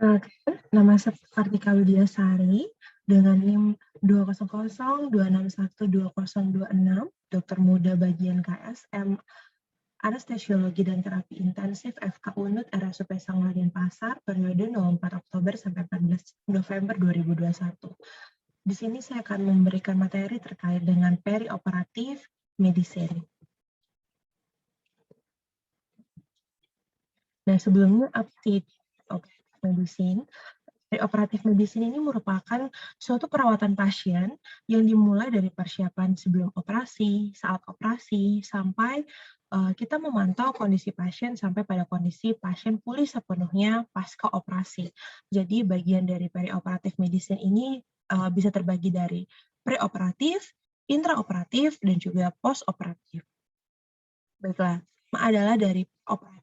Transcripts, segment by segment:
Oke, nama saya Kartika Widyasari dengan NIM 200261206, dokter muda bagian KSM Anestesiologi dan Terapi Intensif FK Unut RSUP Sanglah Denpasar periode 04 Oktober sampai 14 November 2021. Di sini saya akan memberikan materi terkait dengan perioperatif medicine. Nah, sebelumnya apa sih operatif medicine? Operatif medicine ini merupakan suatu perawatan pasien yang dimulai dari persiapan sebelum operasi, saat operasi, sampai kita memantau kondisi pasien sampai pada kondisi pasien pulih sepenuhnya pasca operasi. Jadi bagian dari perioperatif medicine ini bisa terbagi dari preoperatif, intraoperatif, dan juga postoperatif. Baiklah, adalah dari operatif.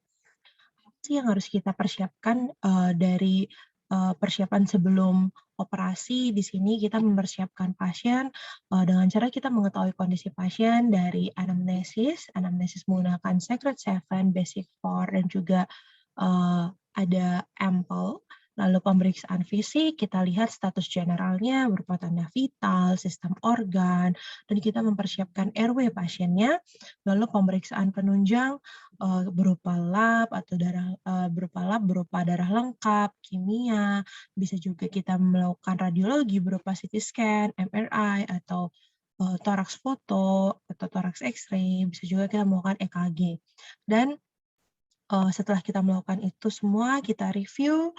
Apa sih yang harus kita persiapkan dari persiapan sebelum operasi? Di sini kita mempersiapkan pasien dengan cara kita mengetahui kondisi pasien dari anamnesis menggunakan Secret Seven, Basic Four, dan juga ada ampel. Lalu pemeriksaan fisik, kita lihat status generalnya berupa tanda vital, sistem organ, dan kita mempersiapkan airway pasiennya. Lalu pemeriksaan penunjang berupa lab atau berupa darah lengkap, kimia, bisa juga kita melakukan radiologi berupa CT scan, MRI, atau toraks foto atau toraks X-ray, bisa juga kita melakukan EKG. Dan setelah kita melakukan itu semua, kita review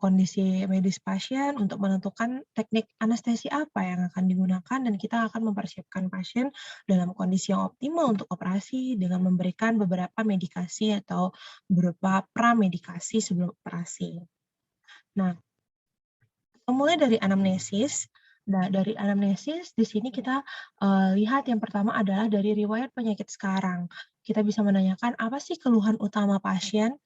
kondisi medis pasien untuk menentukan teknik anestesi apa yang akan digunakan, dan kita akan mempersiapkan pasien dalam kondisi yang optimal untuk operasi dengan memberikan beberapa medikasi atau berupa pramedikasi sebelum operasi. Nah, mulai dari anamnesis. Nah, dari anamnesis di sini kita lihat yang pertama adalah dari riwayat penyakit sekarang. Kita bisa menanyakan apa sih keluhan utama pasien.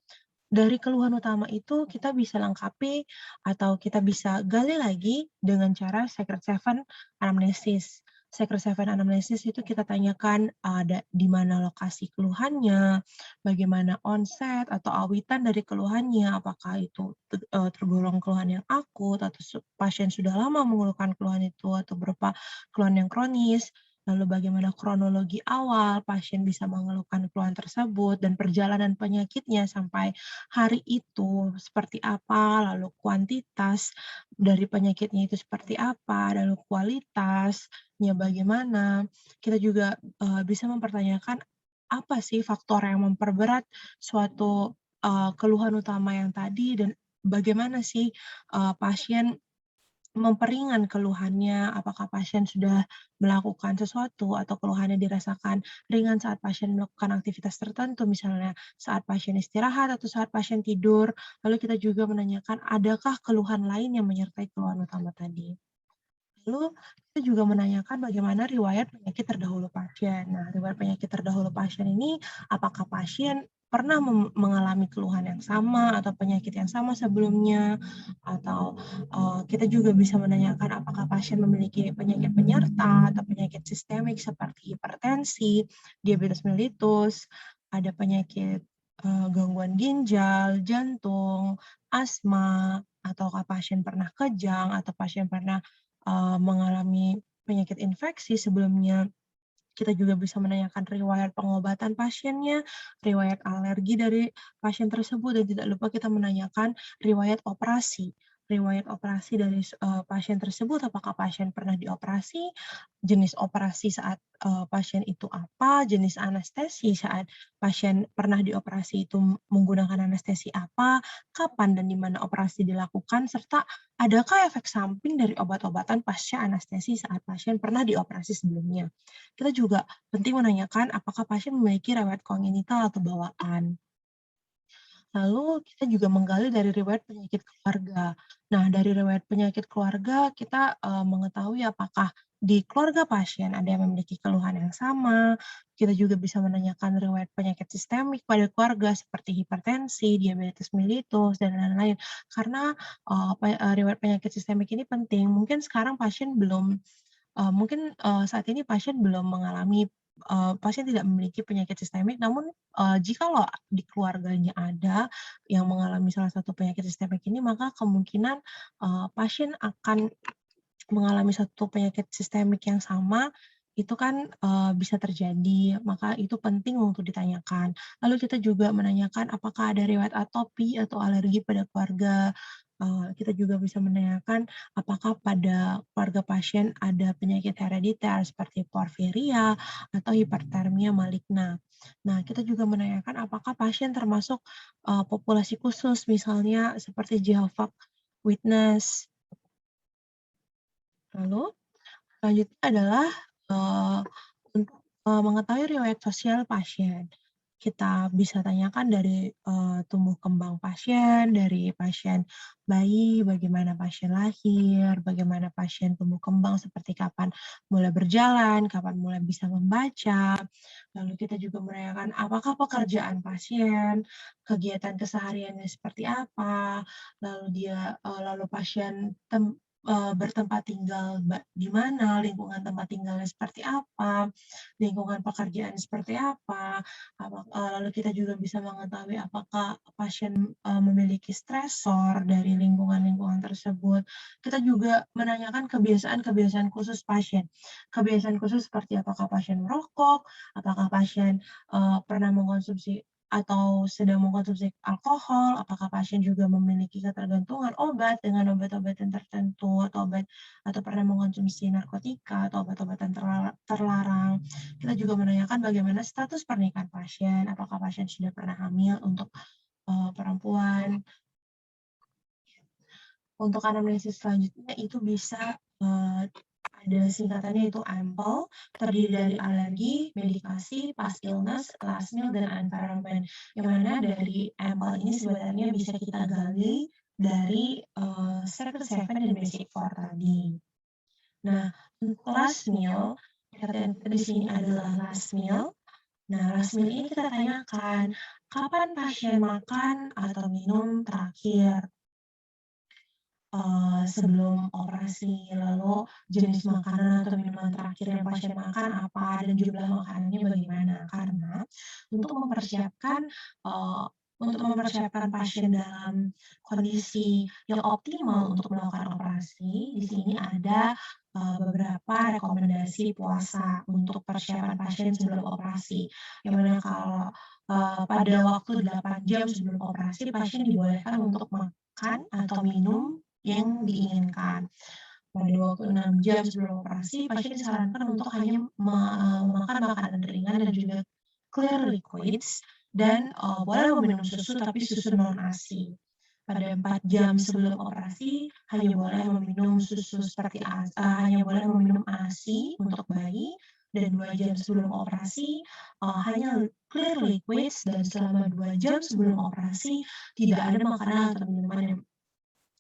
Dari keluhan utama itu kita bisa lengkapi atau kita bisa gali lagi dengan cara Secret Seven anamnesis. Secret Seven anamnesis itu kita tanyakan ada di mana lokasi keluhannya, bagaimana onset atau awitan dari keluhannya, apakah itu tergolong keluhan yang akut atau pasien sudah lama mengeluhkan keluhan itu atau berupa keluhan yang kronis. Lalu bagaimana kronologi awal pasien bisa mengeluhkan keluhan tersebut dan perjalanan penyakitnya sampai hari itu seperti apa, lalu kuantitas dari penyakitnya itu seperti apa, lalu kualitasnya bagaimana. Kita juga bisa mempertanyakan apa sih faktor yang memperberat suatu keluhan utama yang tadi, dan bagaimana sih pasien memperingan keluhannya, apakah pasien sudah melakukan sesuatu atau keluhannya dirasakan ringan saat pasien melakukan aktivitas tertentu, misalnya saat pasien istirahat atau saat pasien tidur. Lalu kita juga menanyakan adakah keluhan lain yang menyertai keluhan utama tadi. Lalu kita juga menanyakan bagaimana riwayat penyakit terdahulu pasien. Nah, riwayat penyakit terdahulu pasien ini, apakah pasien pernah mengalami keluhan yang sama atau penyakit yang sama sebelumnya, atau kita juga bisa menanyakan apakah pasien memiliki penyakit penyerta atau penyakit sistemik seperti hipertensi, diabetes mellitus, ada penyakit gangguan ginjal, jantung, asma, ataukah pasien pernah kejang atau pasien pernah mengalami penyakit infeksi sebelumnya. Kita juga bisa menanyakan riwayat pengobatan pasiennya, riwayat alergi dari pasien tersebut, dan tidak lupa kita menanyakan riwayat operasi. Riwayat operasi dari pasien tersebut, apakah pasien pernah dioperasi, jenis operasi saat pasien itu apa, jenis anestesi saat pasien pernah dioperasi itu menggunakan anestesi apa, kapan dan di mana operasi dilakukan, serta adakah efek samping dari obat-obatan pasca anestesi saat pasien pernah dioperasi sebelumnya. Kita juga penting menanyakan apakah pasien memiliki riwayat kongenital atau bawaan. Lalu kita juga menggali dari riwayat penyakit keluarga. Nah, dari riwayat penyakit keluarga kita mengetahui apakah di keluarga pasien ada yang memiliki keluhan yang sama. Kita juga bisa menanyakan riwayat penyakit sistemik pada keluarga seperti hipertensi, diabetes mellitus, dan lain-lain. Karena riwayat penyakit sistemik ini penting. Mungkin sekarang pasien belum mungkin saat ini pasien belum mengalami pasien tidak memiliki penyakit sistemik, namun, jikalau di keluarganya ada yang mengalami salah satu penyakit sistemik ini, maka kemungkinan, pasien akan mengalami satu penyakit sistemik yang sama, itu kan, bisa terjadi, maka itu penting untuk ditanyakan. Lalu kita juga menanyakan apakah ada riwayat atopi atau alergi pada keluarga, kita juga bisa menanyakan apakah pada keluarga pasien ada penyakit herediter seperti porfiria atau hipertermia maligna. Nah, kita juga menanyakan apakah pasien termasuk, populasi khusus, misalnya seperti Jehovah Witness. Lalu selanjutnya adalah, eee, untuk, mengetahui riwayat sosial pasien. Kita bisa tanyakan dari, tumbuh kembang pasien, dari pasien bayi, bagaimana pasien lahir, bagaimana pasien tumbuh kembang, seperti kapan mulai berjalan, kapan mulai bisa membaca. Lalu kita juga menanyakan apakah pekerjaan pasien, kegiatan kesehariannya seperti apa, lalu lalu pasien bertempat tinggal di mana, lingkungan tempat tinggalnya seperti apa, lingkungan pekerjaan seperti apa, lalu kita juga bisa mengetahui apakah pasien, memiliki stresor dari lingkungan-lingkungan tersebut. Kita juga menanyakan kebiasaan-kebiasaan khusus pasien. Kebiasaan khusus seperti apakah pasien merokok, apakah pasien, pernah mengkonsumsi atau sedang mengkonsumsi alkohol, apakah pasien juga memiliki ketergantungan obat dengan obat-obatan tertentu atau pernah mengkonsumsi narkotika atau obat-obatan terlarang. Kita juga menanyakan bagaimana status pernikahan pasien, apakah pasien sudah pernah hamil untuk, perempuan. Untuk anamnesis selanjutnya itu bisa, ada singkatannya itu AMPEL, terdiri dari alergi, medikasi, past illness, last meal, dan environment. Yang mana dari AMPEL ini sebenarnya bisa kita gali dari, Circle 7 dan Basic 4 tadi. Nah, untuk last meal, perhatian kita di sini adalah last meal. Nah, last meal ini kita tanyakan, kapan pasien makan atau minum terakhir? Sebelum operasi, lalu jenis makanan atau minuman terakhir yang pasien makan apa, dan jumlah makanannya bagaimana. Karena untuk mempersiapkan, eee, untuk mempersiapkan pasien dalam kondisi yang optimal untuk melakukan operasi, di sini ada, beberapa rekomendasi puasa untuk persiapan pasien sebelum operasi. Yang mana kalau, pada waktu 8 jam sebelum operasi, pasien dibolehkan untuk makan atau minum yang diinginkan. Pada waktu 6 jam sebelum operasi, pasien disarankan untuk hanya memakan makanan ringan dan juga clear liquids dan, boleh meminum susu tapi susu non-ASI. Pada 4 jam sebelum operasi, hanya boleh meminum ASI untuk bayi, dan 2 jam sebelum operasi, hanya clear liquids, dan selama 2 jam sebelum operasi tidak ada makanan atau minuman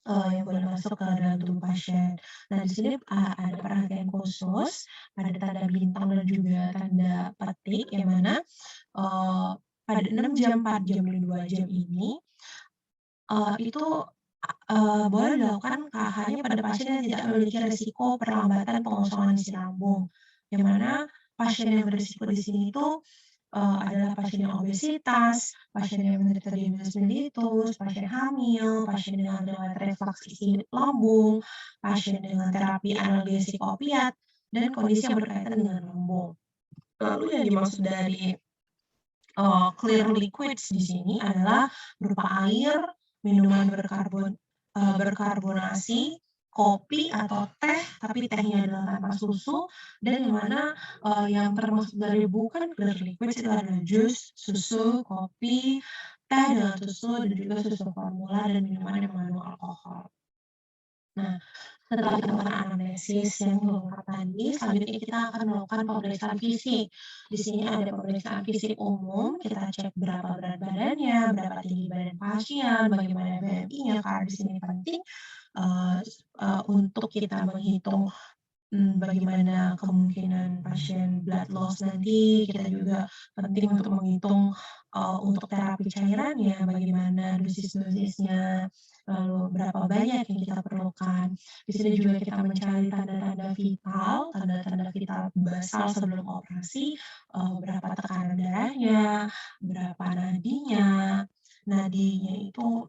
yang boleh masuk ke dalam tubuh pasien. Nah, di sini, ada perhatian khusus, ada tanda bintang dan juga tanda petik, yang mana, pada 6 jam, 4 jam, dan 2 jam ini, itu, boleh dilakukan hanya pada pasien yang tidak memiliki risiko perlambatan pengosongan isi lambung, yang mana pasien yang berisiko di sini itu adalah pasien yang obesitas, pasien yang menderita diabetes mellitus, pasien hamil, pasien dengan riwayat reflux isi lambung, pasien dengan terapi analgesik opiat, dan kondisi yang berkaitan dengan lambung. Lalu yang dimaksud dari, clear liquids di sini adalah berupa air, minuman berkarbonasi, kopi atau teh, tapi tehnya adalah tanpa susu, dan yang mana, yang termasuk dari bukan clear liquids itu adalah jus, susu, kopi, teh dengan susu, dan juga susu formula dan minuman yang mengandung alkohol. Nah, setelah kita melakukan anamnesis yang lengkap tadi, selanjutnya kita akan melakukan pemeriksaan fisik. Di sini ada pemeriksaan fisik umum, kita cek berapa berat badannya, berapa tinggi badan pasien, bagaimana BMI-nya, karena di sini penting, untuk kita menghitung, bagaimana kemungkinan pasien blood loss nanti, kita juga penting untuk menghitung, untuk terapi cairannya, bagaimana dosis-dosisnya, lalu berapa banyak yang kita perlukan. Di sini juga kita mencari tanda-tanda vital basal sebelum operasi, berapa tekanan darahnya, berapa nadinya. Nadinya itu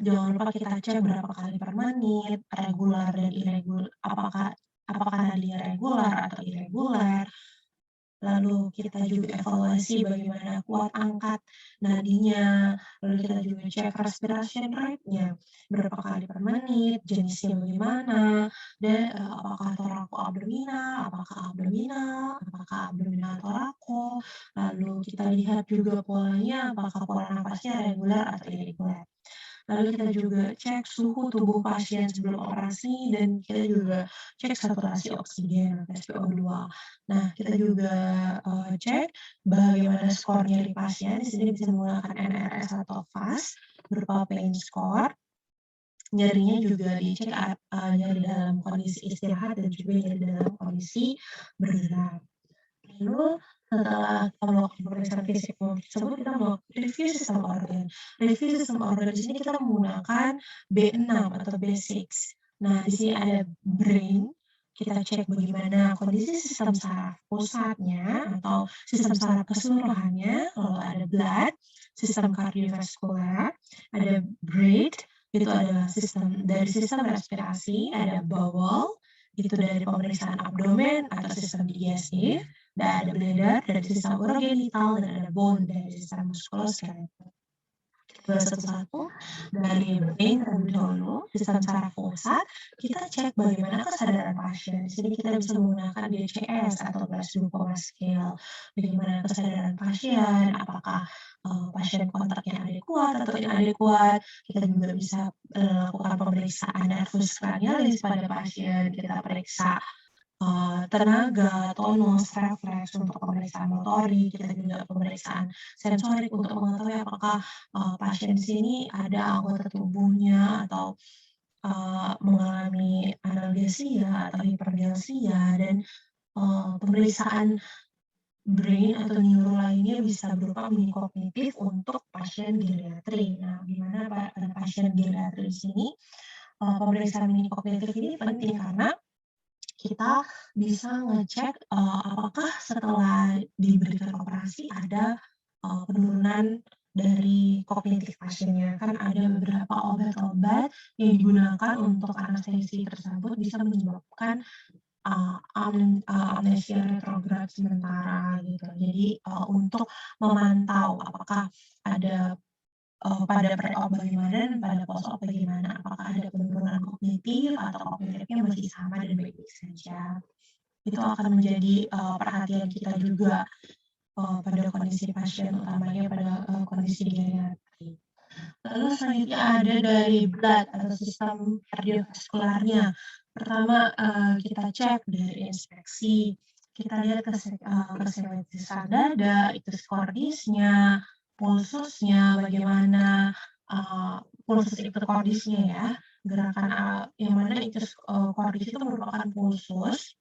jangan lupa kita cek berapa kali per menit, regular dan apakah apakah nadinya regular atau irregular. Lalu kita juga evaluasi bagaimana kuat angkat nadinya, lalu kita juga cek respiration rate-nya, berapa kali per menit, jenisnya bagaimana, dan, apakah torakoabdominal, apakah abdominal torako, lalu kita lihat juga polanya, apakah pola napasnya regular atau irregular. Lalu kita juga cek suhu tubuh pasien sebelum operasi dan kita juga cek saturasi oksigen, SpO2. Nah, kita juga, cek bagaimana skor nyeri pasien, di sini bisa menggunakan NRS atau FAST berupa pain score. Nyerinya juga dicek nyeri dalam kondisi istirahat dan juga nyeri dalam kondisi bergerak. Lalu setelah kita melakukan pemeriksaan fisik tersebut, kita melakukan review sistem organ. Review sistem organ di sini kita menggunakan B6 atau B6. Nah, di sini ada brain, kita cek bagaimana kondisi sistem saraf pusatnya atau sistem saraf keseluruhannya, lalu ada blood, sistem kardiovaskular, ada breath, itu adalah sistem respirasi, ada bowel, itu dari pemeriksaan abdomen atau sistem digestif, dan ada bladder dari sistem urogenital, dan ada bone dari sistem muskuloskeletal. Kita bahas satu-satu, dari brain terlebih dahulu, sistem saraf pusat, kita cek bagaimana kesadaran pasien. Di sini kita bisa menggunakan BCS atau Breast Glucose Scale. Bagaimana kesadaran pasien, apakah pasien kontaknya adekuat atau inadekuat. Kita juga bisa lakukan pemeriksaan nervus cranialis pada pasien, kita periksa tenaga, tonus, refleks untuk pemeriksaan motorik, kita juga pemeriksaan sensorik untuk mengetahui apakah, pasien di sini ada anggota tubuhnya atau, mengalami analgesia atau hipergeusia dan, pemeriksaan brain atau neuro lainnya bisa berupa mini kognitif untuk pasien geriatri. Nah, gimana pada pasien geriatri di sini, pemeriksaan mini kognitif ini penting karena kita bisa ngecek, apakah setelah diberikan operasi ada, penurunan dari kognitif pasiennya. Kan ada beberapa obat-obat yang digunakan untuk anestesi tersebut bisa menyebabkan, amnesia retrograd sementara gitu. Jadi, untuk memantau apakah ada pada pre-op bagaimana dan pada post-op bagaimana, apakah ada penurunan kognitif atau kognitifnya masih sama dan baik-baik saja. Itu akan menjadi, perhatian kita juga, pada kondisi pasien, utamanya pada, kondisi geriatri. Lalu selanjutnya ada dari blood atau sistem kardiovaskularnya. Pertama, kita cek dari inspeksi, kita lihat keseimbangan dada, itu kordisnya, pulsusnya bagaimana, pulsus ikut kordisnya ya, gerakan, yang mana iktus, kordis itu merupakan pulsus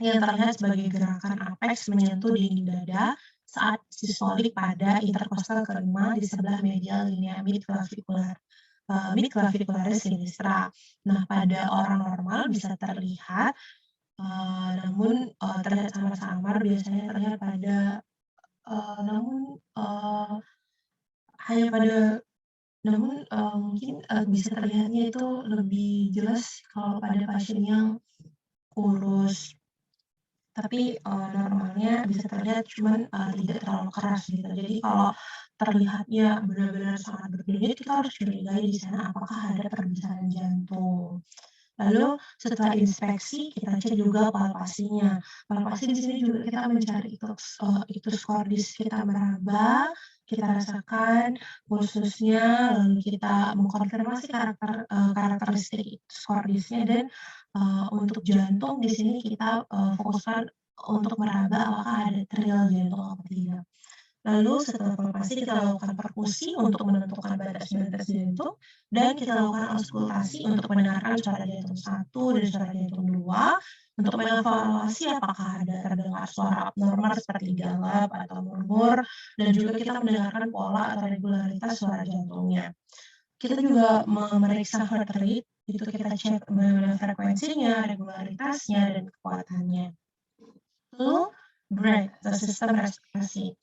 yang terlihat sebagai gerakan apeks menyentuh dinding dada saat sistolik pada interkostal kelima di sebelah medial linea midclavicularis sinistra. Nah, pada orang normal bisa terlihat, namun, terlihat samar-samar, biasanya terlihat pada, namun, hanya pada namun, mungkin, bisa terlihatnya itu lebih jelas kalau pada pasien yang kurus. Tapi, normalnya bisa terlihat cuman, tidak terlalu keras gitu. Jadi kalau terlihatnya benar-benar sangat berdenyut, kita harus curigai di sana apakah ada pergeseran jantung. Lalu setelah inspeksi, kita cek juga palpasinya. Palpasi di sini juga kita mencari ictus cordis, kita meraba, kita rasakan pulsusnya, lalu kita mengkonfirmasi karakteristik ictus cordisnya dan, untuk jantung di sini kita, fokuskan untuk meraba apakah ada trial jantung atau tidak. Lalu setelah palpasi kita lakukan perkusi untuk menentukan batas-batas jantung dan kita lakukan auskultasi untuk mendengarkan suara jantung 1 dan suara jantung 2. untuk mengevaluasi apakah ada terdengar suara abnormal seperti galap atau murmur, dan juga kita mendengarkan pola atau regularitas suara jantungnya. Kita juga memeriksa heart rate, itu kita cek bagaimana frekuensinya, regularitasnya, dan kekuatannya. Lalu, breath atau sistem respirasi.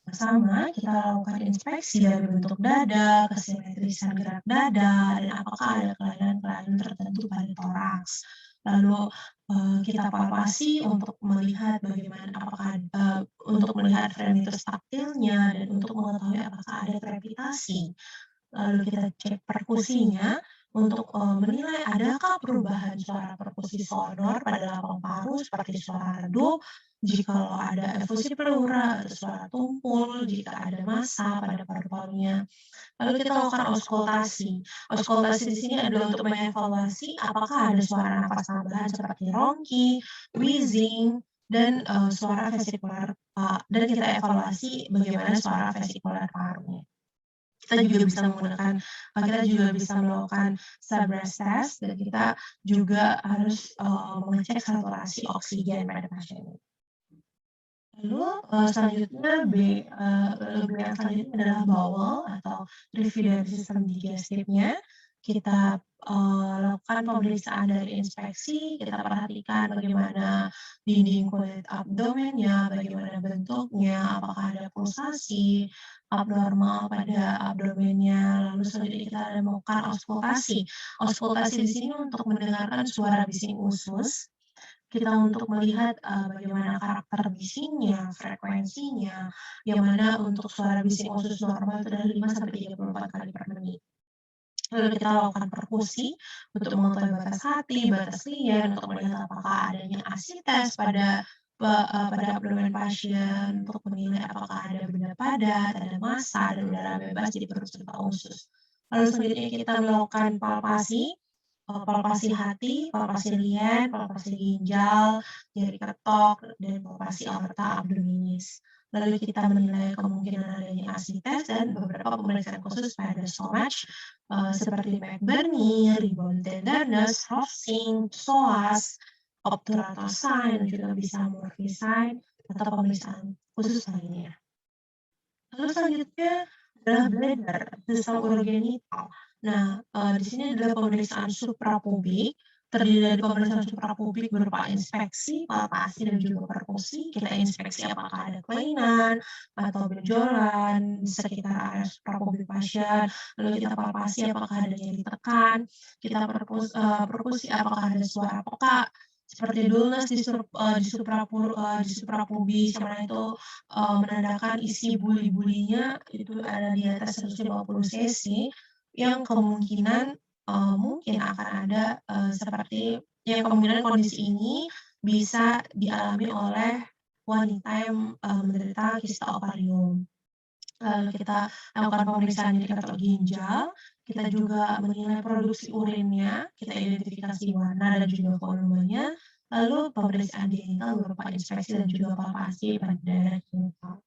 Pertama, kita lakukan inspeksi dari bentuk dada, kesimetrisan gerak dada, dan apakah ada kelainan-kelainan tertentu pada toraks. Lalu kita palpasi untuk melihat bagaimana untuk melihat frenitus taktilnya dan untuk mengetahui apakah ada krepitasi. Lalu kita cek perkusinya untuk menilai adakah perubahan suara perkusi sonor pada lapang paru seperti suara redup, jikalau ada efusi pleura atau suara tumpul, jika ada massa pada paru-parunya. Lalu kita lakukan auskultasi. Auskultasi di sini adalah untuk mengevaluasi apakah ada suara nafas tambahan seperti rongki, wheezing, dan suara vesikular, dan kita evaluasi bagaimana suara vesikular parunya. Kita juga bisa melakukan Sabras test dan kita juga harus mengecek saturasi oksigen pada pasien ini. Lalu selanjutnya B yang selanjutnya adalah bowel atau review dari sistem digestifnya. Kita lakukan pemeriksaan dari inspeksi, kita perhatikan bagaimana dinding kulit abdomennya, bagaimana bentuknya, apakah ada pulsasi abnormal pada abdomennya, lalu selanjutnya kita melakukan auskultasi. Auskultasi di sini untuk mendengarkan suara bising usus, kita untuk melihat bagaimana karakter bisingnya, frekuensinya, yang mana untuk suara bising usus normal itu adalah 5 sampai 34 kali per menit. Lalu kita lakukan perkusi untuk mengetahui batas hati, batas lien, untuk melihat apakah adanya asites pada abdomen pasien, untuk menilai apakah ada benda padat, ada massa, dan udara bebas di perut serta usus. Lalu selanjutnya kita melakukan palpasi hati, palpasi lien, palpasi ginjal, nyeri ketok, dan palpasi aorta abdominis. Lalu kita menilai kemungkinan adanya asites dan beberapa pemeriksaan khusus pada stomach, seperti McBurney, rebound tenderness, Rovsing, psoas, obturator sign, dan juga bisa Murphy sign, atau pemeriksaan khusus lainnya. Lalu selanjutnya adalah bladder, sistem urogenital. Nah, di sini adalah pemeriksaan suprapubik, terdiri dari pemeriksaan suprapubik berupa inspeksi, palpasi, dan juga perkusi. Kita inspeksi apakah ada kelainan atau benjolan di sekitar area suprapubik pasien, lalu kita palpasi apakah ada nyeri tekan, kita perkusi apakah ada suara peka, seperti dullness di suprapubis, yang mana itu menandakan isi buli-bulinya itu ada di atas 150 cc, yang kemungkinan mungkin akan ada kemungkinan kondisi ini bisa dialami oleh wanita yang menderita kista ovarium. Lalu kita lakukan pemeriksaan nyeri ketok ginjal, kita juga menilai produksi urinnya, kita identifikasi warna dan juga volumenya, lalu pemeriksaan genital berupa inspeksi dan juga palpasi pada daerah genital.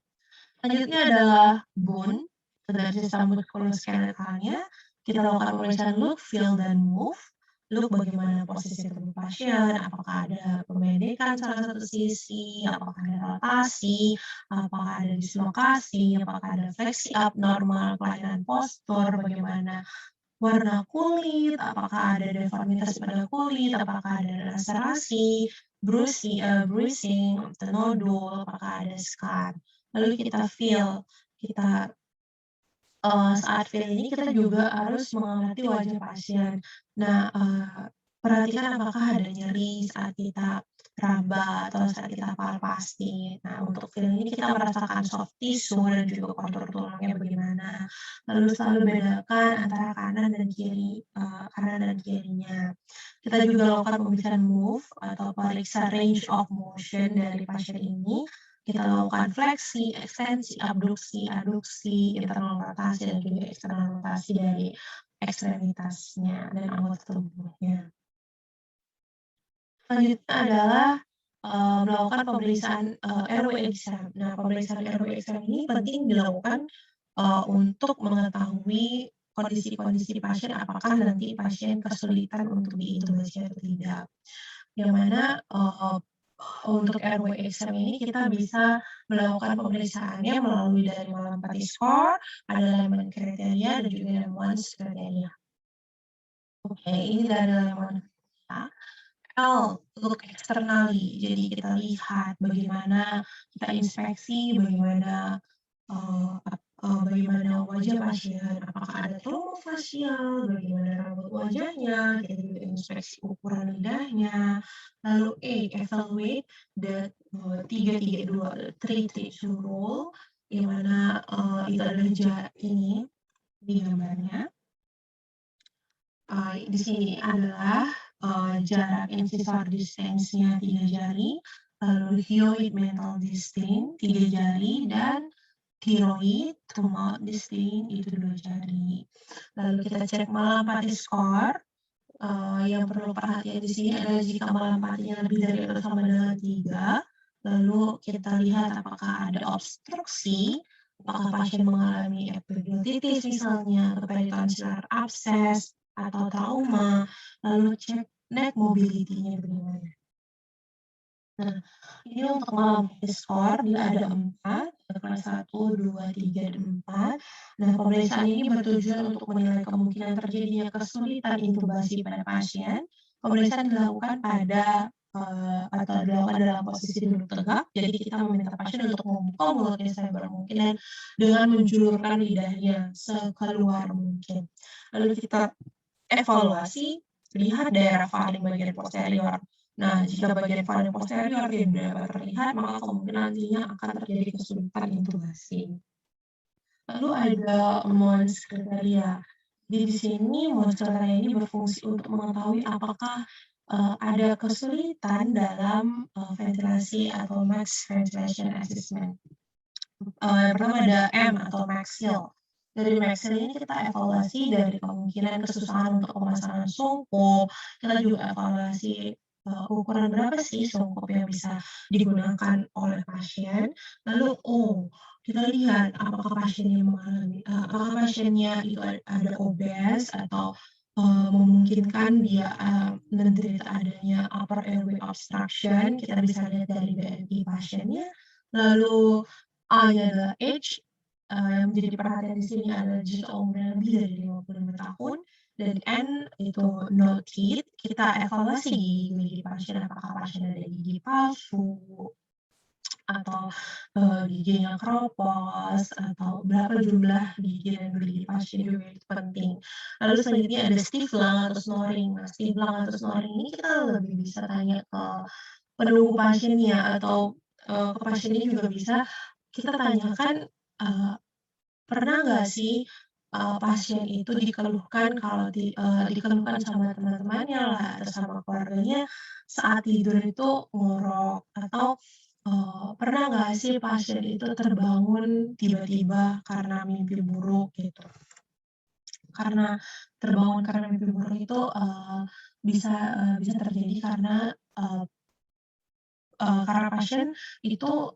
Selanjutnya adalah bone, dari sistem muskuloskeletalnya, kita lakukan pemeriksaan look, feel, dan move. Look bagaimana posisi tubuh pasien, apakah ada pembendekan salah satu sisi, apakah ada rotasi, apakah ada dislokasi, apakah ada fleksi abnormal, kelainan postur, bagaimana warna kulit, apakah ada deformitas pada kulit, apakah ada laserasi, bruising, nodul, apakah ada scar. Lalu kita feel, kita saat feel ini kita juga harus mengamati wajah pasien. Nah, perhatikan apakah ada nyeri saat kita raba atau saat kita palpasi. Nah, untuk feel ini kita merasakan soft tissue dan juga kontur tulangnya bagaimana. Lalu selalu bedakan antara kanan dan kirinya. Kita juga lakukan pemeriksaan move atau periksa range of motion dari pasien ini. Kita lakukan fleksi, ekstensi, abduksi, aduksi, internal rotasi, dan juga eksternal rotasi dari ekstremitasnya dan anggota tubuhnya. Selanjutnya adalah melakukan pemeriksaan airway exam. Nah, pemeriksaan airway exam ini penting dilakukan untuk mengetahui kondisi-kondisi pasien, apakah nanti pasien kesulitan untuk diintubasi atau tidak. yang mana, untuk RW exam ini kita bisa melakukan pemeriksaannya melalui dari Malampati score, ada Lemon kriteria, dan juga Lemons kriteria. Oke, ini dari Lemon kita. L, look externally, jadi kita lihat bagaimana kita inspeksi, bagaimana wajah pasien, apakah ada trauma fasial, bagaimana rambut wajahnya, kita juga inspeksi ukuran lidahnya. Lalu E, evaluate the 3-3-2, three stage rule, yang mana itu adalah ini di gambarnya. Di sini adalah jarak incisor distance-nya 3 jari, lalu hyoid mental distance 3 jari, dan thyroid to mouth distance itu 2 jari. Lalu kita cek Malampati score, yang perlu perhatian di sini adalah jika Malampatinya lebih dari atau sama dengan 3, lalu kita lihat apakah ada obstruksi, apakah pasien mengalami epiglottitis misalnya, atau peritonsillar abscess, atau trauma, lalu cek neck mobility-nya bagaimana. Nah, ini untuk Malampati score dia ada 4, kelas 1, 2, 3, dan 4. Nah, pemeriksaan ini bertujuan untuk menilai kemungkinan terjadinya kesulitan intubasi pada pasien. Pemeriksaan dilakukan atau dilakukan dalam posisi duduk tegak, jadi kita meminta pasien untuk membuka mulutnya selebar mungkin dan dengan menjulurkan lidahnya sekeluar mungkin. Lalu kita evaluasi, lihat daerah faring bagian posterior. Nah, jika bagian faring posterior tidak dapat terlihat, maka kemungkinan nantinya akan terjadi kesulitan intubasi. Lalu ada Mons kriteria. Di sini Mons kriteria ini berfungsi untuk mengetahui apakah ada kesulitan dalam ventilasi atau max ventilation assessment. Yang pertama ada M atau max seal. Dari max seal ini kita evaluasi dari kemungkinan kesusahan untuk pemasangan sungkup, kita juga evaluasi ukuran berapa sih sungkup yang bisa digunakan oleh pasien. Lalu kita lihat apakah pasiennya itu ada obes atau memungkinkan dia menderita adanya upper airway obstruction, kita bisa lihat dari BMI pasiennya. Lalu A-nya adalah age, yang menjadi perhatian di sini adalah jika umurnya lebih dari 55 tahun, dan N itu no teeth, kita evaluasi gigi pasien, apakah pasien ada gigi palsu, atau giginya keropos, atau berapa jumlah gigi dan gigi pasien juga itu penting. Lalu selanjutnya ada stiff lung atau snoring. Nah, stiff lung atau snoring ini kita lebih bisa tanya ke penunggu pasiennya atau ke pasiennya juga bisa kita tanyakan, eee, pernah nggak sih, pasien itu dikeluhkan sama teman-temannya lah atau sama keluarganya saat tidur itu ngorok atau, pernah nggak sih pasien itu terbangun tiba-tiba karena mimpi buruk gitu. Karena terbangun karena mimpi buruk itu, bisa terjadi eee karena pasien itu,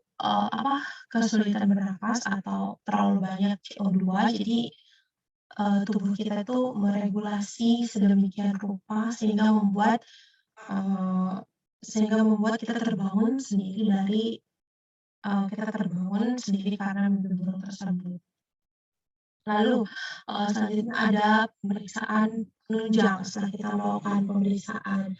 kesulitan bernapas atau terlalu banyak CO2, jadi, tubuh kita itu meregulasi sedemikian rupa eee, sehingga membuat kita terbangun sendiri karena mimpi buruk tersebut. Lalu, selanjutnya ada pemeriksaan penunjang. Setelah kita melakukan pemeriksaan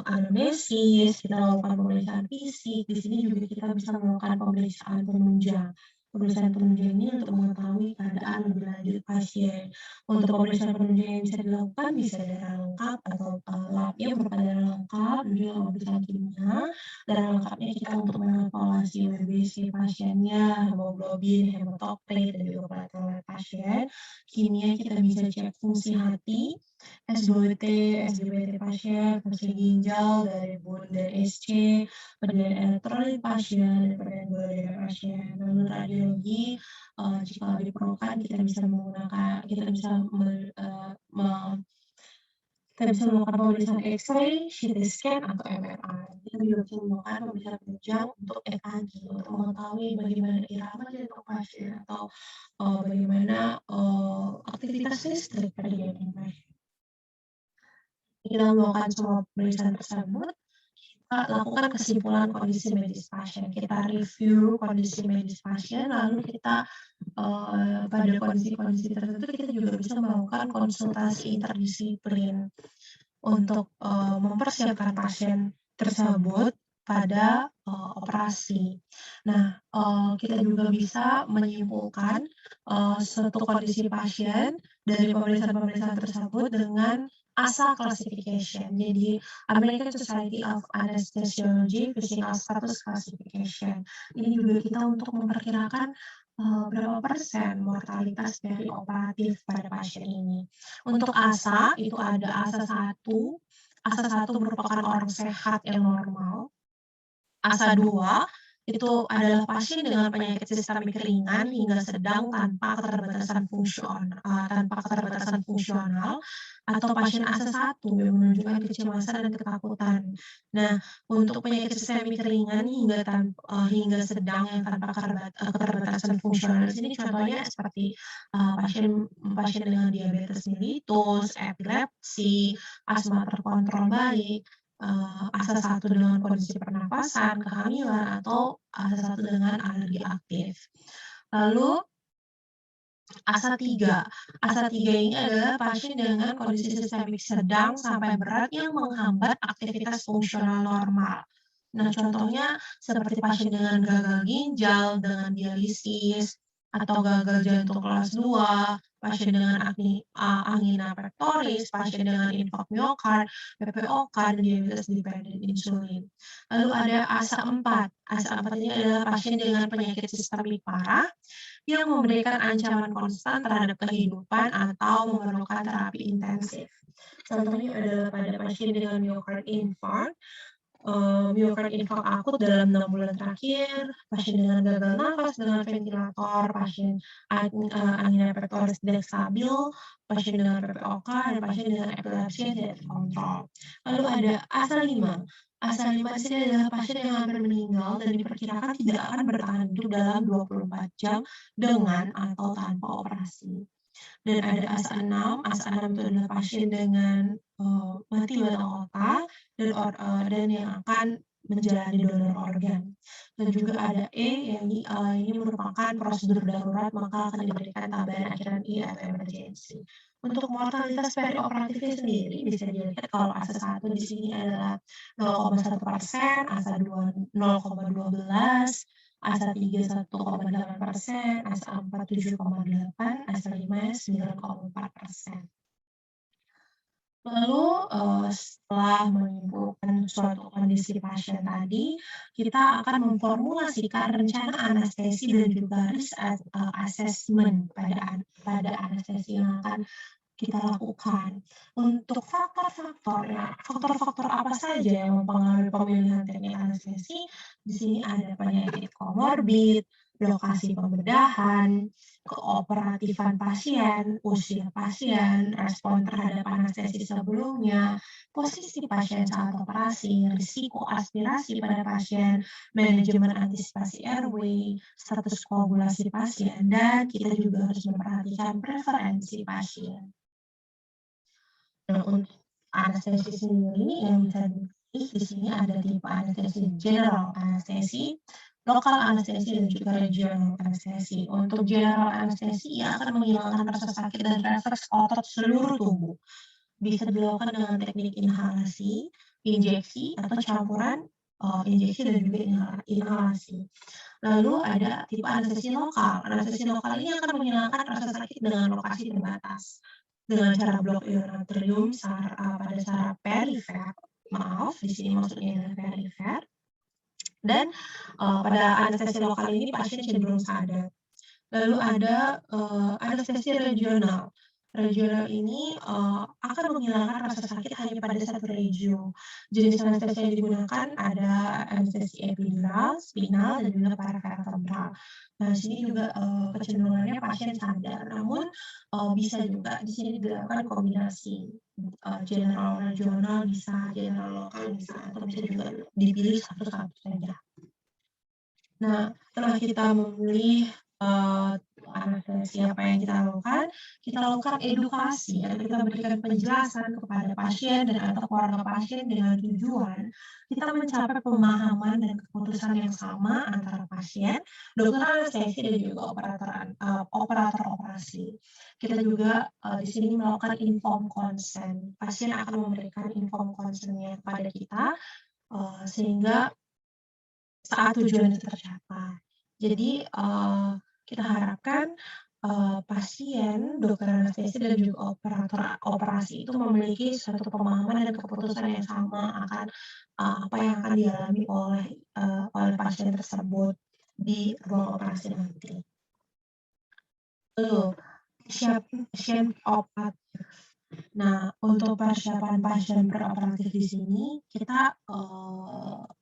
anamnesis, kita melakukan pemeriksaan fisik, di sini juga kita bisa melakukan pemeriksaan penunjang. Pemeriksaan penunjang ini untuk mengetahui keadaan lebih lanjut pasien. Untuk pemeriksaan penunjang yang bisa dilakukan bisa darah lengkap atau labnya berupa darah lengkap, dan juga pemeriksaan kimia. Darah lengkapnya kita untuk mengevaluasi WBC pasiennya, hemoglobin, hematokrit, dan juga platelet pasien. Kimia kita bisa cek fungsi hati, SBOT, SGBT pasien, fungsi ginjal dari Bund dan SC, penilaian elektrolit pasien, dan penilaian gula darah pasien. Lalu radiologi, jika diperlukan kita bisa melakukan pemeriksaan X-ray, CT scan, atau MRI. Kita juga bisa melakukan pemeriksaan penunjang untuk EKG untuk mengetahui bagaimana irama jantung pasien atau bagaimana aktivitas listrik pada jantung pasien. Kita melakukan semua pemeriksaan tersebut, lakukan kesimpulan kondisi medis pasien. Kita review kondisi medis pasien, lalu kita, pada kondisi-kondisi tertentu kita juga bisa melakukan konsultasi interdisiplin untuk, mempersiapkan pasien tersebut pada, operasi. Nah, kita juga bisa menyimpulkan, suatu kondisi pasien dari pemeriksaan-pemeriksaan tersebut dengan ASA classification. Jadi, American Society of Anesthesiology Physical Status Classification. Ini juga kita untuk memperkirakan, berapa persen mortalitas dari operatif pada pasien ini. Untuk ASA, itu ada ASA 1. ASA 1 merupakan orang sehat yang normal. ASA 2 itu adalah pasien dengan penyakit sistemik ringan hingga sedang tanpa keterbatasan fungsional, atau pasien ASA 1 yang menunjukkan kecemasan dan ketakutan. Nah, untuk penyakit sistemik ringan hingga sedang yang tanpa keterbatasan fungsional di sini contohnya seperti, pasien pasien dengan diabetes mellitus, epilepsi, asma terkontrol baik, ASA 1 dengan kondisi pernapasan, kehamilan, atau ASA 1 dengan alergi aktif. Lalu ASA 3. ASA 3 ini adalah pasien dengan kondisi sistemik sedang sampai berat yang menghambat aktivitas fungsional normal. Nah, contohnya seperti pasien dengan gagal ginjal, dengan dialisis, atau gagal jantung kelas 2, pasien dengan angina pectoris, pasien dengan infark miokard, PPOK, dan diabetes dependent insulin. Lalu ada ASA 4. ASA 4 ini adalah pasien dengan penyakit sistemik parah yang memberikan ancaman konstan terhadap kehidupan atau memerlukan terapi intensif. Contohnya adalah pada pasien dengan myocard infark akut dalam 6 bulan terakhir, pasien dengan gagal nafas dengan ventilator, pasien angina pectoris tidak stabil, pasien dengan PPOK, dan pasien dengan epilepsi yang tidak terkontrol. Lalu ada ASA 5. ASA 5 di sini adalah pasien yang hampir meninggal dan diperkirakan tidak akan bertahan hidup dalam 24 jam dengan atau tanpa operasi. Dan ada ASA 6. ASA 6 itu adalah pasien dengan mati batang otak dan yang akan menjalani donor organ. Dan juga ada E yang ini merupakan prosedur darurat, maka akan diberikan tambahan akhiran I atau emergency. Untuk mortalitas perioperatifnya sendiri bisa dilihat kalau ASA 1 di sini adalah 0,1%, ASA 2 0,12, ASA 3 1,8%, ASA 4 7,8, ASA 5 9,4%. Lalu, setelah menyimpulkan suatu kondisi pasien tadi, kita akan memformulasikan rencana anestesi dan juga risk assessment pada anestesi yang akan kita lakukan. Untuk faktor-faktor apa saja yang mempengaruhi pemilihan teknik anestesi? Di sini ada penyakit komorbid, lokasi pembedahan, keoperatifan pasien, usia pasien, respon terhadap anestesi sebelumnya, posisi pasien saat operasi, risiko aspirasi pada pasien, manajemen antisipasi airway, status koagulasi pasien, dan kita juga harus memperhatikan preferensi pasien. Nah, untuk anestesi sendiri yang bisa dipilih di sini ada tipe anestesi general anestesi, lokal anestesi, dan juga regional anestesi. Untuk general anestesi, ia akan menghilangkan rasa sakit dan refleks otot seluruh tubuh. Bisa dilakukan dengan teknik inhalasi, injeksi, atau campuran injeksi dan juga inhalasi. Lalu ada tipe anestesi lokal. Anestesi lokal ini akan menghilangkan rasa sakit dengan lokasi terbatas. Dengan cara blok ion natrium pada saraf perifer, maaf, di sini maksudnya adalah perifer. Dan pada anestesi lokal ini pasien cenderung sadar. Lalu ada anestesi regional. Regional ini akan menghilangkan rasa sakit hanya pada satu regio. Jenis anestesi yang digunakan ada anestesi epidural, spinal, dan juga paravertebral. Nah, di sini juga kecenderungannya pasien sadar, namun bisa juga di sini dilakukan kombinasi general regional bisa, general lokal bisa, atau bisa juga dipilih satu-satu saja. Nah, setelah kita memilih anestesi apa yang kita lakukan edukasi atau kita berikan penjelasan kepada pasien dan atau keluarga pasien dengan tujuan kita mencapai pemahaman dan keputusan yang sama antara pasien, dokter anestesi dan juga operator operasi. Kita juga di sini melakukan informed consent. Pasien akan memberikan informed consent-nya kepada kita sehingga saat tujuan itu tercapai. Jadi, kita harapkan, pasien, dokter anestesi, dan juga operator operasi itu memiliki suatu pemahaman dan keputusan yang sama akan, apa yang akan dialami oleh pasien tersebut di ruang operasi nanti. Lalu, persiapan pasien operatif. Nah, untuk persiapan pasien preoperatif di sini kita,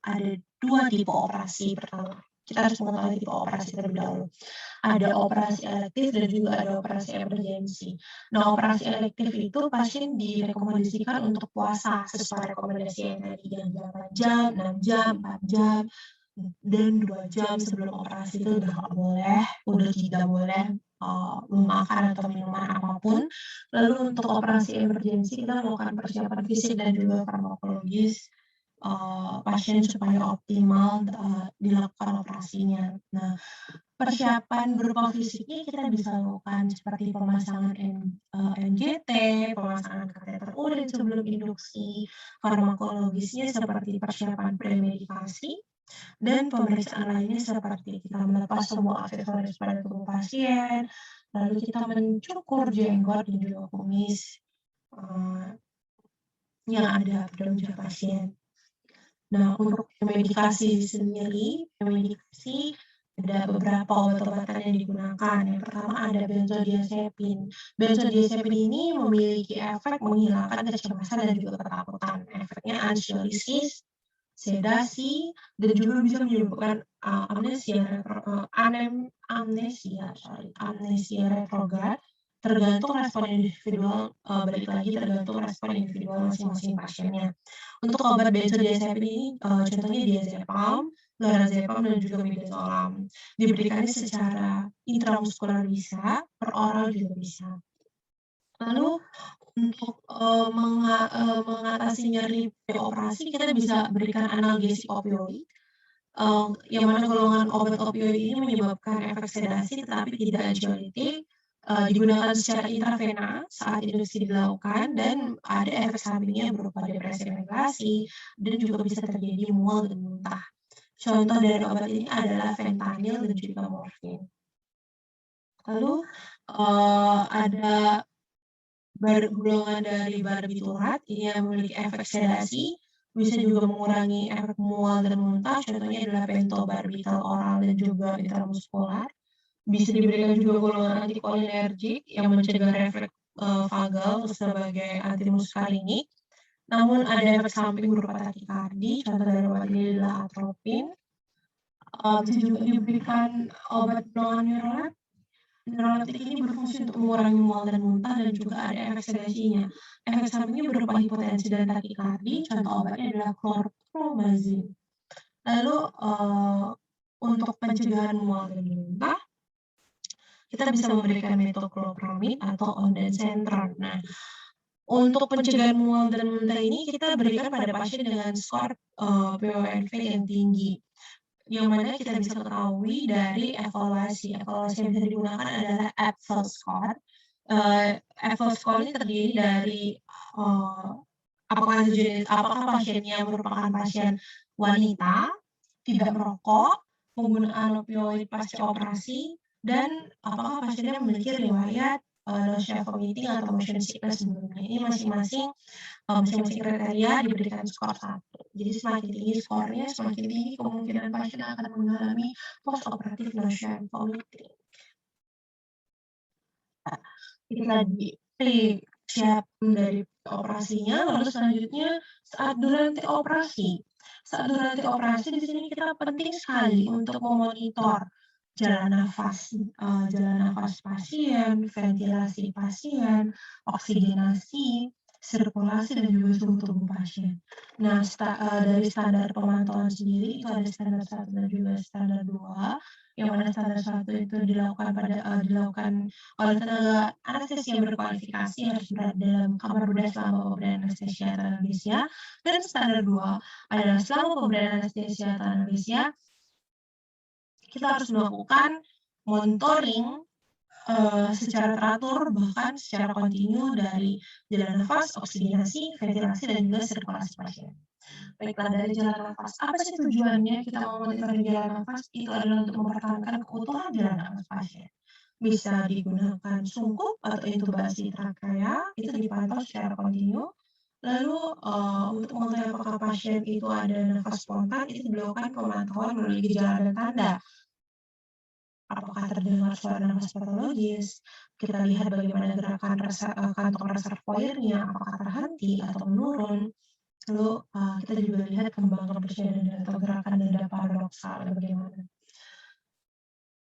ada 2 tipe operasi. Pertama, kita harus mengetahui tipe operasi terlebih dahulu. Ada operasi elektif dan juga ada operasi emergensi. Nah, operasi elektif itu pasien direkomendasikan untuk puasa sesuai rekomendasi yang tadi, yang 8 jam, 6 jam, 4 jam, dan 2 jam sebelum operasi itu udah tidak boleh, makan atau minuman apapun. Lalu untuk operasi emergensi kita melakukan persiapan fisik dan juga farmakologis, pasien supaya optimal, dilakukan operasinya. Nah, persiapan berupa fisiknya kita bisa lakukan seperti pemasangan NGT, pemasangan kateter urin sebelum induksi, farmakologisnya seperti persiapan premedikasi, dan pemeriksaan lainnya seperti kita melepas semua aksesoris pada tubuh pasien, lalu kita mencukur jenggot dan juga kumis, eee, yang ada pada wajah pasien. Nah, untuk premedikasi ada beberapa obat-obatan yang digunakan. Yang pertama ada benzodiazepin. Benzodiazepin ini memiliki efek menghilangkan kecemasan dan juga ketakutan. Efeknya ansiolisis, sedasi, dan juga bisa menyebabkan, amnesia retrograd, balik lagi tergantung respon individual masing-masing pasiennya. Untuk obat benzodiazepin ini, contohnya diazepam, lorazepam, dan juga midazolam. Diberikannya secara intramuskular bisa, per oral juga bisa. Lalu untuk, mengatasi nyeri preoperasi kita bisa berikan analgesik opioid, yang mana golongan obat opioid ini menyebabkan efek sedasi tetapi tidak anxiolytic, digunakan secara intravena saat induksi dilakukan dan ada efek sampingnya berupa depresi ventilasi dan juga bisa terjadi mual dan muntah. Contoh dari obat ini adalah fentanyl dan juga morfin. Lalu, ada golongan dari barbiturat ini yang memiliki efek sedasi, bisa juga mengurangi efek mual dan muntah, contohnya adalah pentobarbital oral dan juga intramuskular. Bisa diberikan juga golongan antikolinergik yang mencegah refleks, vagal sebagai antimuskarinik. Namun ada efek samping berupa takikardi, contoh dari obat ini adalah atropin. Bisa juga diberikan obat golongan neuroleptik ini berfungsi untuk mengurangi mual dan muntah dan juga ada efek sedasinya. Efek sampingnya berupa hipotensi dan takikardi, contoh obatnya adalah chlorpromazine. Lalu, untuk pencegahan mual dan muntah, kita bisa memberikan metoclopramid atau ondansetron. Nah, untuk pencegahan mual dan muntah ini kita berikan pada pasien dengan skor, PONV yang tinggi, yang mana kita bisa ketahui dari evaluasi. Evaluasi yang bisa digunakan adalah EPSEL score. EPSEL score ini terdiri dari, apakah pasiennya merupakan pasien wanita, tidak merokok, penggunaan opioid pasca operasi, dan apakah pasiennya memiliki riwayat, nausea, vomiting, atau motion sickness sebelumnya. Ini masing-masing kriteria diberikan skor 1. Jadi semakin tinggi skornya, semakin tinggi kemungkinan pasien akan mengalami postoperatif nausea and vomiting. Nah, itu tadi persiapan dari operasinya, lalu selanjutnya saat durasi operasi. Saat durasi operasi di sini kita penting sekali untuk memonitor jalan nafas pasien, ventilasi pasien, oksigenasi, sirkulasi, dan juga suhu tubuh pasien. Nah, dari standar pemantauan sendiri itu ada standar 1 dan juga standar 2, yang mana standar 1 itu dilakukan oleh tenaga anestesi yang berkualifikasi harus berada dalam kamar bedah selama pemberian anestesia atau analgesia, dan standar 2 adalah selama pemberian anestesia atau analgesia, kita harus melakukan monitoring secara teratur, bahkan secara kontinu dari jalan nafas, oksigenasi, ventilasi, dan juga sirkulasi pasien. Baiklah, dari jalan nafas, apa sih tujuannya kita memonitor jalan nafas? Itu adalah untuk mempertahankan keutuhan jalan nafas pasien. Bisa digunakan sungkup atau intubasi trakea, itu dipantau secara kontinu. Lalu, untuk mengetahui apakah pasien itu ada nafas spontan, itu dilakukan pemantauan melalui gejala dan tanda. Apakah terdengar suara nafas patologis, kita lihat bagaimana gerakan kantong reservoirnya, apakah terhenti atau menurun. Lalu, kita juga lihat kembang kempisnya dada atau gerakan dada paradoksal bagaimana.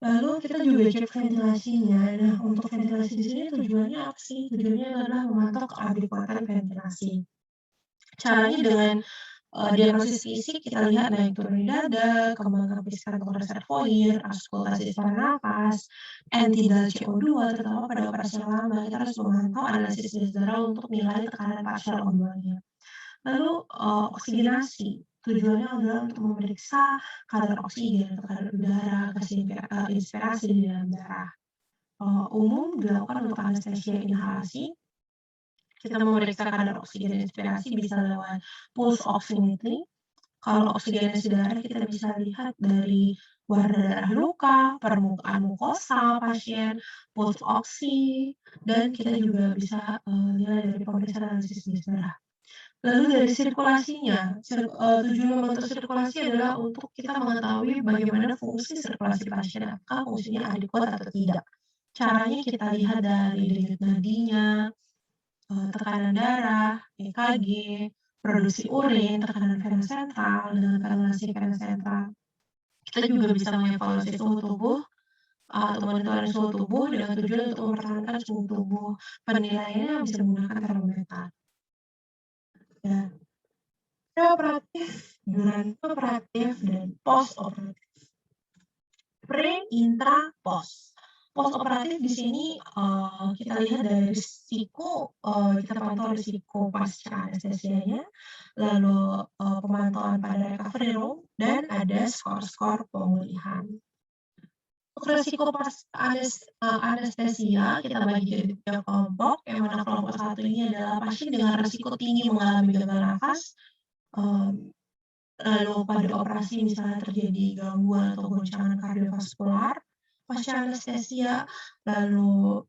Lalu kita juga cek ventilasinya. Nah, untuk ventilasi di sini tujuannya apa sih? Tujuannya adalah memantau keadekuatan ventilasi. Caranya dengan diagnosis fisik kita lihat naik turun dada, kembang kempis kantong reservoir, auskultasi saluran napas, end-tidal CO2, terutama pada operasi yang lama, kita harus memantau analisis darah untuk nilai tekanan parsial O2-nya. Lalu, oksigenasi, tujuannya adalah untuk memeriksa kadar oksigen atau kadar udara, inspirasi di dalam darah. Umum dilakukan untuk anestesia inhalasi. Kita memeriksa kadar oksigen inspirasi bisa lewat pulse oximetry. Kalau oksigenasi darah kita bisa lihat dari warna darah luka, permukaan mukosa pasien, pulse oksi, dan kita juga bisa nilai dari pemeriksaan analisis gas darah. Lalu dari sirkulasinya, tujuan memantau sirkulasi adalah untuk kita mengetahui bagaimana fungsi sirkulasi pasien, apakah fungsinya adekuat atau tidak. Caranya kita lihat dari denyut nadinya, tekanan darah, EKG, produksi urin, tekanan vena sentral, dengan kalkulasi vena sentral. Kita juga bisa mengevaluasi suhu tubuh atau monitoring suhu tubuh dengan tujuan untuk mempertahankan suhu tubuh. Penilaiannya bisa menggunakan termometer. Ya, preoperatif, operatif, dan post operatif. Pre, intra, post. Post operatif di sini kita lihat dari risiko, kita pantau risiko pasca anestesianya, lalu pemantauan pada recovery room, dan ada skor-skor pemulihan. Untuk risiko pas anestesia kita bagi jadi 3 kelompok, yang mana kelompok 1 ini adalah pasien dengan risiko tinggi mengalami gagal nafas, lalu pada operasi misalnya terjadi gangguan atau goncangan kardiovaskular pasca anestesia. Lalu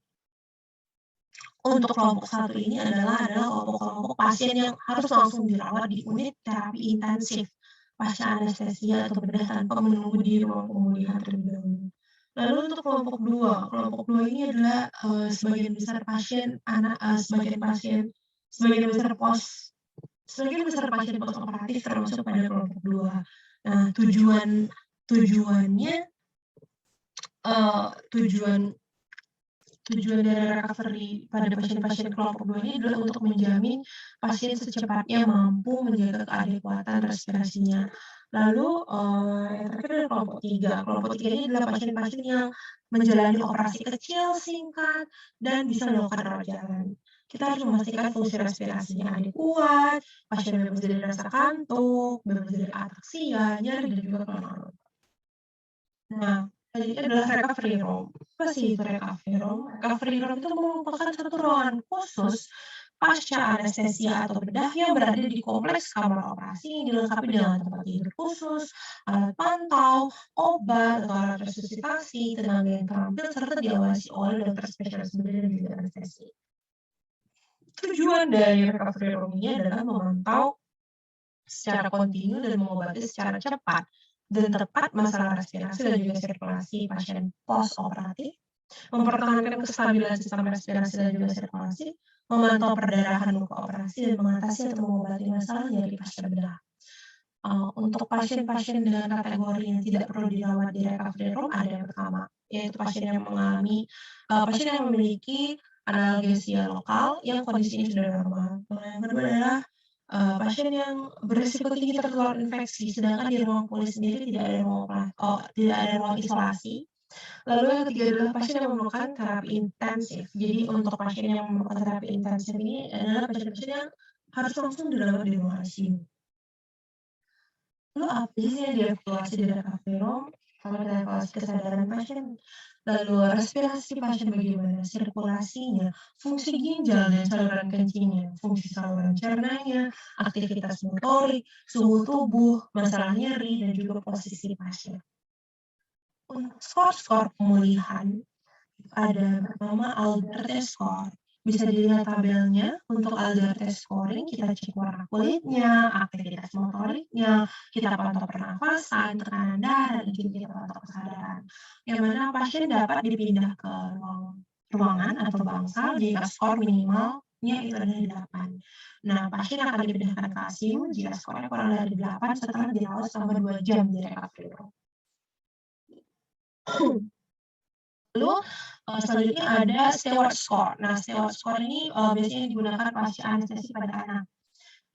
untuk kelompok 1 ini adalah kelompok pasien yang harus langsung dirawat di unit terapi intensif pasca anestesia atau bedah tanpa menunggu di ruang pemulihan terlebih dahulu. Lalu untuk kelompok 2 ini adalah sebagian besar pasien pasien postoperatif termasuk pada kelompok 2. Nah, tujuannya tujuan dari recovery pada pasien-pasien kelompok 2 ini adalah untuk menjamin pasien secepatnya mampu menjaga keadekuatan respirasinya. Lalu, yang terakhir adalah kelompok 3. Kelompok 3 ini adalah pasien-pasien yang menjalani operasi kecil, singkat, dan bisa melakukan rawat jalan. Kita harus memastikan fungsi respirasinya adekuat, pasien bebas dari rasa kantuk, bebas dari ataksia, nyeri, dan juga kelelahan. Nah, ini adalah recovery room. Apa sih itu recovery room? Recovery room itu merupakan satu ruangan khusus pasca anestesia atau bedah yang berada di kompleks kamar operasi yang dilengkapi dengan tempat tidur khusus, alat pantau, obat atau alat resusitasi, tenaga yang terampil, serta diawasi oleh dokter spesialis bedah dan juga anestesi. Tujuan dari recovery room ini adalah memantau secara kontinu dan mengobati secara cepat dan tepat masalah respirasi dan juga sirkulasi pasien post-operatif, mempertahankan kestabilan sistem respirasi dan juga sirkulasi, memantau perdarahan luka operasi, dan mengatasi atau mengobati masalah nyeri pasca bedah. Untuk pasien-pasien dengan kategori yang tidak perlu dirawat di recovery room ada yang pertama, yaitu pasien yang memiliki analgesia lokal yang kondisinya sudah normal. Lalu yang kedua adalah pasien yang berisiko tinggi tertular infeksi, sedangkan di ruang pulih sendiri tidak ada ruang isolasi. Lalu yang ketiga adalah pasien yang memerlukan terapi intensif. Jadi untuk pasien yang memerlukan terapi intensif ini adalah pasien-pasien yang harus langsung dirawat di ruang ICU. Lalu apa sih yang dievaluasi dari Avirom? Kalau kita evaluasi kesadaran pasien, lalu respirasi pasien bagaimana, sirkulasinya, fungsi ginjal dan saluran kencingnya, fungsi saluran cernanya, aktivitas motorik, suhu tubuh, masalah nyeri, dan juga posisi pasien. Untuk skor-skor pemulihan, ada bernama Alder Score. Bisa dilihat tabelnya. Untuk Alder Scoring, kita cek warna kulitnya, aktivitas motoriknya, kita pantau pernafasan, tekanan darah, dan juga kita pantau kesadaran. Yang mana pasien dapat dipindah ke ruangan atau bangsal jika skor minimalnya itu adalah 8. Nah, pasien akan dipindahkan ke ICU jika skornya kurang dari 8 setelah dirawat selama 2 jam di recovery. Lalu selanjutnya ada Stewart Score. Nah, Stewart Score ini biasanya digunakan pasca anestesi pada anak.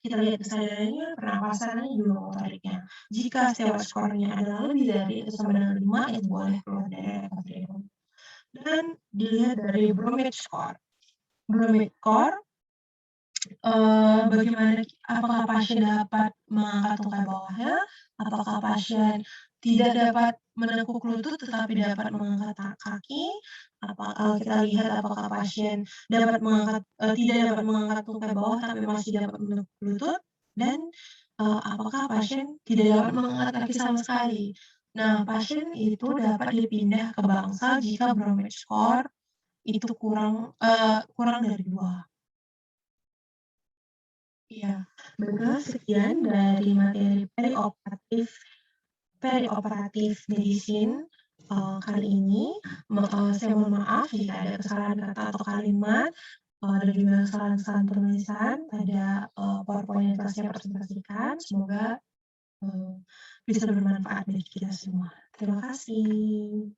Kita lihat kesadarannya, pernapasannya, juga motoriknya. Jika Stewart Score-nya adalah lebih dari atau sama dengan 5, itu boleh keluar dari recovery room. Dan dilihat dari Bromide Score. Bromide Score, bagaimana apakah pasien dapat mengangkat tungkai bawahnya, apakah pasien tidak dapat menekuk lutut tetapi dapat mengangkat kaki, kita lihat apakah pasien dapat tidak dapat mengangkat tungkai bawah tapi masih dapat menekuk lutut, dan apakah pasien tidak dapat mengangkat kaki sama sekali. Nah, pasien itu dapat dipindah ke bangsal jika Bromide Score itu kurang dari 2. Iya, baiklah sekian dari materi perioperatif medicine kali ini. Saya mohon maaf jika ada kesalahan kata atau kalimat dan juga kesalahan-kesalahan penulisan pada PowerPoint yang telah saya presentasikan. Semoga bisa bermanfaat bagi kita semua. Terima kasih.